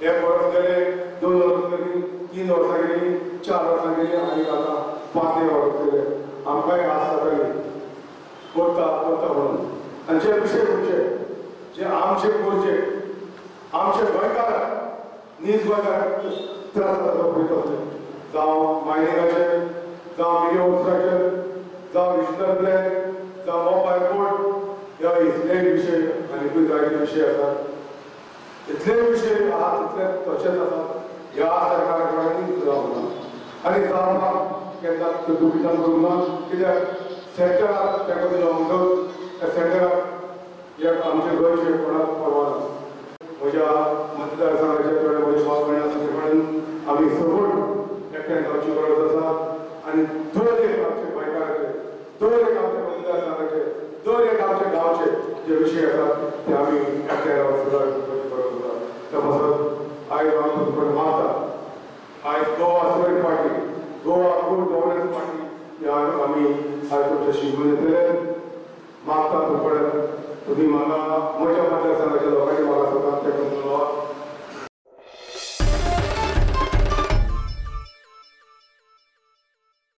एक वर्स गेले, 2 वर्स गेली, 3 वर्सां गेली, 4 वर्सां गेली आनी आतां 5 वर्स गेले. आमकांय आस जाताली करता करता म्हणून. आनी जे विशय म्हणजे जे आमचे गोरचे आमचे गोंयकार नीज गोंयकार त्रास जाता पळयता जावं मायनिंगाचे, जावं मिडिया ऑफिसाचे, जावं रिजनल प्लॅन, जावं मोबायल कोड, ह्या इतले विशय आनीकूय जायते विशय आसात. इतले विशय आहा तितले तशेंच आसात. ह्या सरकारा कडेन जावना आनी जावपाक केन्ना दुखितान करूंक ना. कित्याक सेंटराक तेका दिलो म्हणटच त्या सेंटराक एक आमचे गोंयचे कोणाक परवाना. म्हज्या मतदारसंघाचे थोडे म्हजे भाव भयण आमी सपोर्ट एकठांय जावची गरज आसा. आनी दर एक आमचे गोंयकाराचे, दर एक आमच्या मतदारसंघाचे, दर एक आमच्या गांवचे जे विशय आसात ते आमी एकठांय रावन सुदार करपाची गरज आसा. त्या पासत आयज हांव तुमचे कडेन मागता, आयज गोवा सोयीक party, Goa good governance party ह्या आमी आयज तुमच्याशी घेवन येतले. मागता तुमचे कडेन तुमी म्हाका म्हज्या मतदारसंघाच्या लोकांनी म्हाका सदांच तेंको